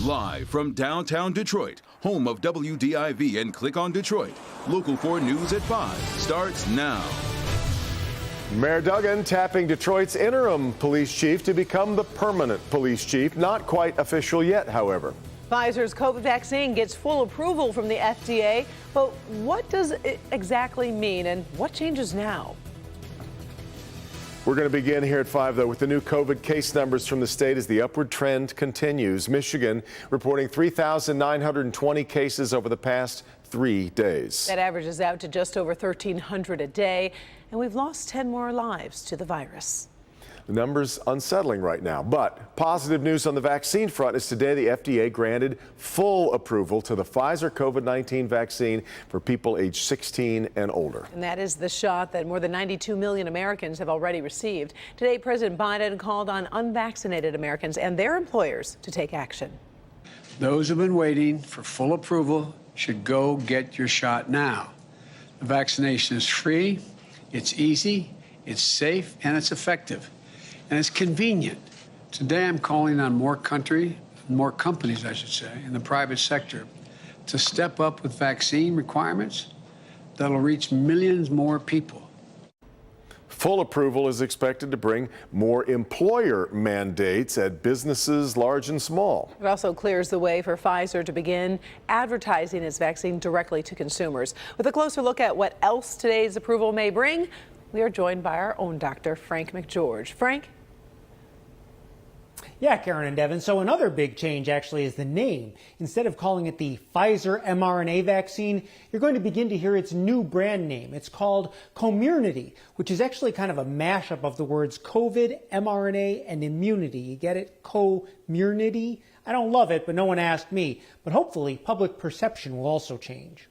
Live from downtown Detroit, home of WDIV and Click on Detroit, Local 4 News at 5 starts now. Mayor Duggan tapping Detroit's interim police chief to become the permanent police chief. Not quite official yet, however. Pfizer's COVID vaccine gets full approval from the FDA, but what does it exactly mean and what changes now? We're going to begin here at 5, though, with the new COVID case numbers from the state as the upward trend continues. Michigan reporting 3,920 cases over the past 3 days. That averages out to just over 1,300 a day, and we've lost 10 more lives to the virus. The number's unsettling right now, but positive news on the vaccine front is today the FDA granted full approval to the Pfizer COVID-19 vaccine for people age 16 and older. And that is the shot that more than 92 million Americans have already received. Today, President Biden called on unvaccinated Americans and their employers to take action. Those who've been waiting for full approval should go get your shot now. The vaccination is free, it's easy, it's safe, and it's effective. And it's convenient. Today I'm calling on more companies, I should say, in the private sector to step up with vaccine requirements that'll reach millions more people. Full approval is expected to bring more employer mandates at businesses large and small. It also clears the way for Pfizer to begin advertising its vaccine directly to consumers. With a closer look at what else today's approval may bring, we are joined by our own Dr. Frank McGeorge. Frank? Yeah, Karen and Devin. So another big change actually is the name. Instead of calling it the Pfizer mRNA vaccine, you're going to begin to hear its new brand name. It's called Comirnaty, which is actually kind of a mashup of the words COVID, mRNA, and immunity. You get it? Comirnaty. I don't love it, but no one asked me. But hopefully public perception will also change.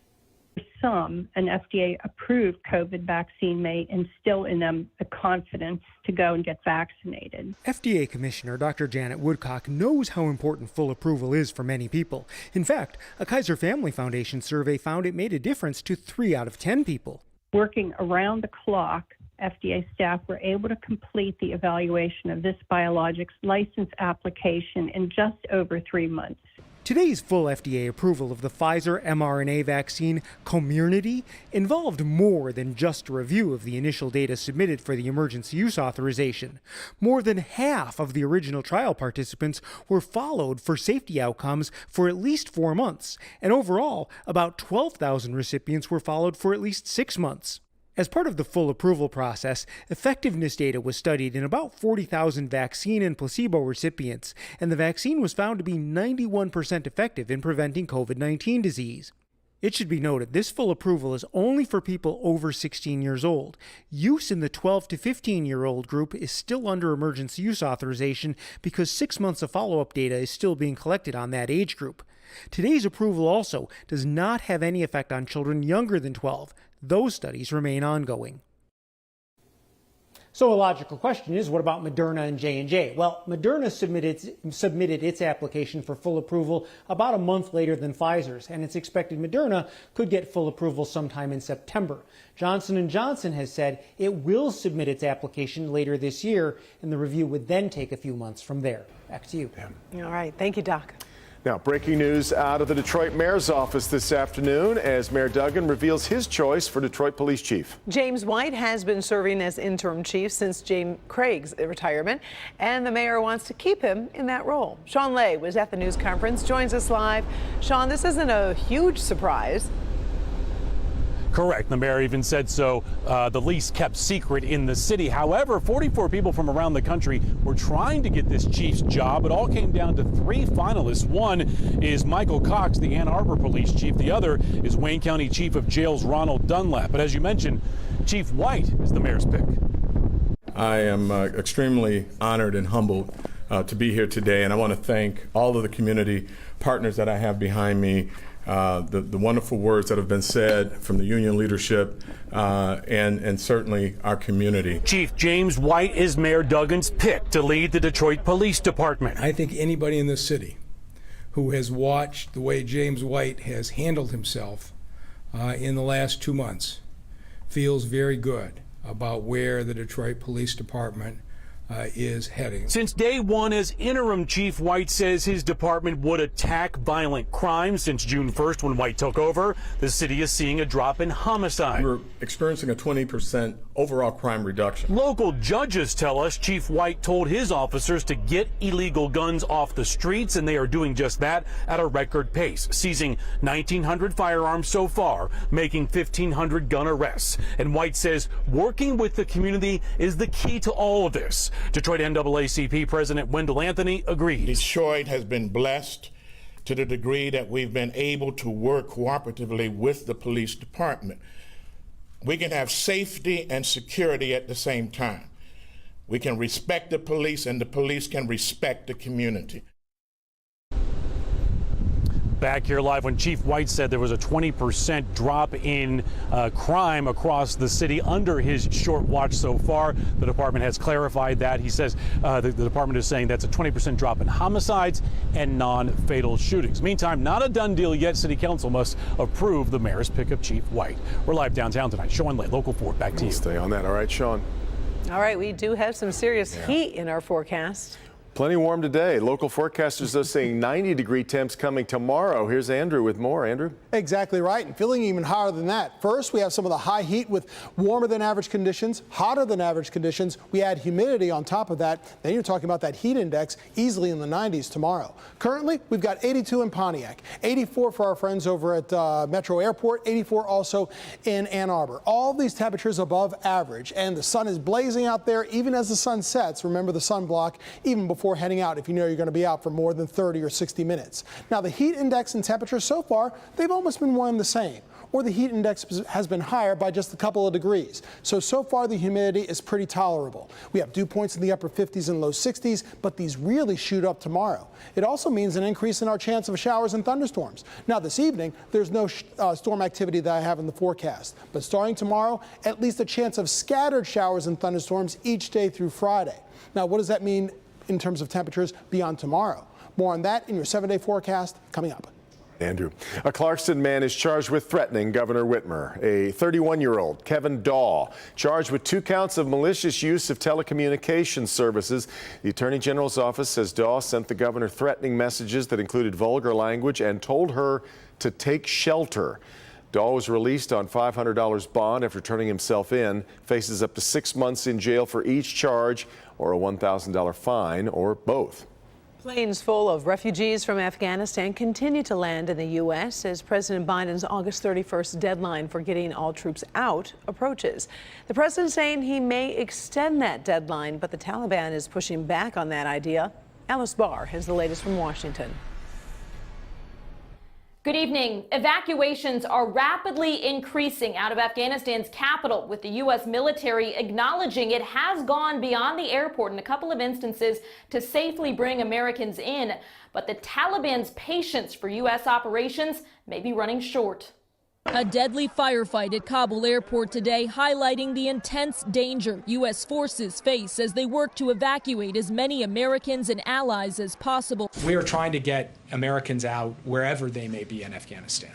Some, an FDA-approved COVID vaccine may instill in them the confidence to go and get vaccinated. FDA Commissioner Dr. Janet Woodcock knows how important full approval is for many people. In fact, a Kaiser Family Foundation survey found it made a difference to 3 out of 10 people. Working around the clock, FDA staff were able to complete the evaluation of this biologics license application in just over 3 months. Today's full FDA approval of the Pfizer mRNA vaccine, Comirnaty, involved more than just a review of the initial data submitted for the emergency use authorization. More than half of the original trial participants were followed for safety outcomes for at least 4 months, and overall, about 12,000 recipients were followed for at least 6 months. As part of the full approval process, effectiveness data was studied in about 40,000 vaccine and placebo recipients, and the vaccine was found to be 91% effective in preventing COVID-19 disease. It should be noted, this full approval is only for people over 16 years old. Use in the 12 to 15-year-old group is still under emergency use authorization because 6 months of follow-up data is still being collected on that age group. Today's approval also does not have any effect on children younger than 12. Those studies remain ongoing. So a logical question is, what about Moderna and J&J? Well, Moderna submitted its application for full approval about a month later than Pfizer's, and it's expected Moderna could get full approval sometime in September. Johnson & Johnson has said it will submit its application later this year, and the review would then take a few months from there. Back to you. All right. Thank you, Doc. Now, breaking news out of the Detroit Mayor's office this afternoon as Mayor Duggan reveals his choice for Detroit Police Chief. James White has been serving as interim chief since James Craig's retirement, and the mayor wants to keep him in that role. Sean Lay was at the news conference, joins us live. Sean, this isn't a huge surprise. Correct. The mayor even said so, the least kept secret in the city. However, 44 people from around the country were trying to get this chief's job. It all came down to 3 finalists. One is Michael Cox, the Ann Arbor police chief. The other is Wayne County Chief of Jails Ronald Dunlap. But as you mentioned, Chief White is the mayor's pick. I am extremely honored and humbled to be here today, and I want to thank all of the community partners that I have behind me. The wonderful words that have been said from the union leadership and certainly our community. Chief James White is Mayor Duggan's pick to lead the Detroit Police Department. I think anybody in this city who has watched the way James White has handled himself in the last 2 months feels very good about where the Detroit Police Department is heading. Since day one as interim chief, White says his department would attack violent crime. Since June 1st, when White took over, the city is seeing a drop in homicide. We're experiencing a 20% overall crime reduction. Local judges tell us Chief White told his officers to get illegal guns off the streets, and they are doing just that at a record pace, seizing 1,900 firearms so far, making 1,500 gun arrests. And White says working with the community is the key to all of this. Detroit NAACP President Wendell Anthony agrees. Detroit has been blessed to the degree that we've been able to work cooperatively with the police department. We can have safety and security at the same time. We can respect the police, and the police can respect the community. Back here live when Chief White said there was a 20% drop in crime across the city under his short watch so far. The department has clarified that. He says the department is saying that's a 20% drop in homicides and non-fatal shootings. Meantime, not a done deal yet. City Council must approve the mayor's pick of Chief White. We're live downtown tonight. Sean Lay, Local 4, back to you. Stay on that. All right, Sean. All right, we do have some serious heat in our forecast. Plenty warm today. Local forecasters are saying 90-degree temps coming tomorrow. Here's Andrew with more. Andrew? Exactly right, and feeling even higher than that. First, we have some of the high heat with warmer than average conditions, hotter than average conditions. We add humidity on top of that. Then you're talking about that heat index easily in the 90s tomorrow. Currently, we've got 82 in Pontiac, 84 for our friends over at Metro Airport, 84 also in Ann Arbor. All these temperatures above average, and the sun is blazing out there even as the sun sets. Remember the sunblock even before heading out if you know you're going to be out for more than 30 or 60 minutes. Now, the heat index and temperature so far, they've almost been one and the same, or the heat index has been higher by just a couple of degrees. So far the humidity is pretty tolerable. We have dew points in the upper 50s and low 60s, but these really shoot up tomorrow. It also means an increase in our chance of showers and thunderstorms. Now, this evening, there's no storm activity that I have in the forecast, but starting tomorrow, at least a chance of scattered showers and thunderstorms each day through Friday. Now, what does that mean in terms of temperatures beyond tomorrow? More on that in your 7-day forecast coming up. Andrew. A Clarkston man is charged with threatening Governor Whitmer. A 31-year-old, Kevin Daw, charged with 2 counts of malicious use of telecommunications services. The Attorney General's office says Daw sent the governor threatening messages that included vulgar language and told her to take shelter. Daw was released on $500 bond after turning himself in, faces up to 6 months in jail for each charge or a $1,000 fine or both. Planes full of refugees from Afghanistan continue to land in the U.S. as President Biden's August 31st deadline for getting all troops out approaches. The president saying he may extend that deadline, but the Taliban is pushing back on that idea. Alice Barr has the latest from Washington. Good evening. Evacuations are rapidly increasing out of Afghanistan's capital, with the U.S. military acknowledging it has gone beyond the airport in a couple of instances to safely bring Americans in. But the Taliban's patience for U.S. operations may be running short. A deadly firefight at Kabul airport today, highlighting the intense danger U.S. forces face as they work to evacuate as many Americans and allies as possible. We are trying to get Americans out wherever they may be in Afghanistan.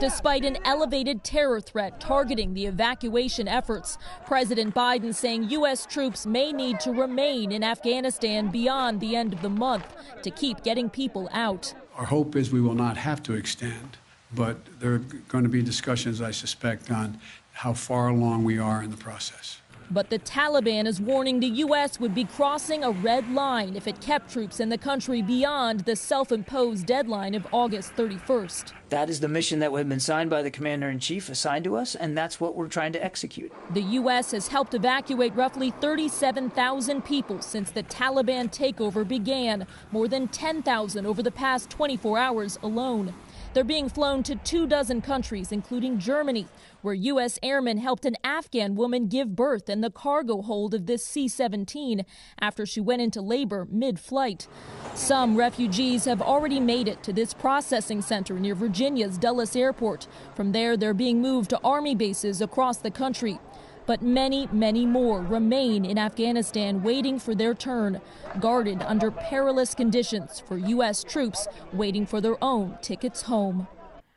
Despite an elevated terror threat targeting the evacuation efforts, President Biden saying U.S. troops may need to remain in Afghanistan beyond the end of the month to keep getting people out. Our hope is we will not have to extend, but there are going to be discussions, I suspect, on how far along we are in the process. But the Taliban is warning the U.S. would be crossing a red line if it kept troops in the country beyond the self-imposed deadline of August 31st. That is the mission that had been signed by the commander-in-chief, assigned to us, and that's what we're trying to execute. The U.S. has helped evacuate roughly 37,000 people since the Taliban takeover began, more than 10,000 over the past 24 hours alone. They're being flown to 24 countries, including Germany, where U.S. airmen helped an Afghan woman give birth in the cargo hold of this C-17 after she went into labor mid-flight. Some refugees have already made it to this processing center near Virginia's Dulles Airport. From there, they're being moved to Army bases across the country. But many, many more remain in Afghanistan waiting for their turn, guarded under perilous conditions for U.S. troops waiting for their own tickets home.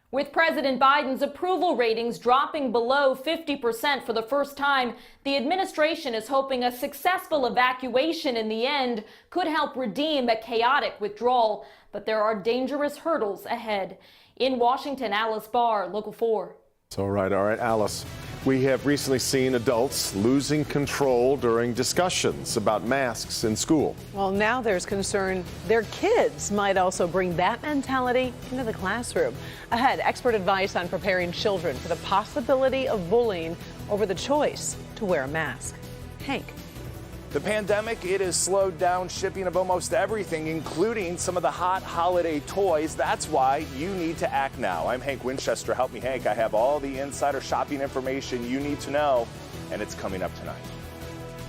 With President Biden's approval ratings dropping below 50% for the first time, the administration is hoping a successful evacuation in the end could help redeem a chaotic withdrawal. But there are dangerous hurdles ahead. In Washington, Alice Barr, Local 4. All right, Alice. We have recently seen adults losing control during discussions about masks in school. Well, now there's concern their kids might also bring that mentality into the classroom. Ahead, expert advice on preparing children for the possibility of bullying over the choice to wear a mask. Hank. The pandemic, it has slowed down shipping of almost everything, including some of the hot holiday toys. That's why you need to act now. I'm Hank Winchester. Help me, Hank. I have all the insider shopping information you need to know, and it's coming up tonight.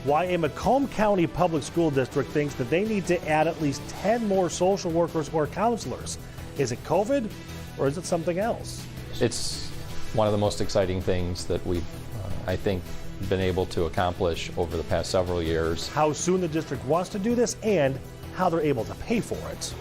Why a Macomb County Public School District thinks that they need to add at least 10 more social workers or counselors. Is it COVID or is it something else? It's one of the most exciting things that we've, I think, been able to accomplish over the past several years. How soon the district wants to do this and how they're able to pay for it.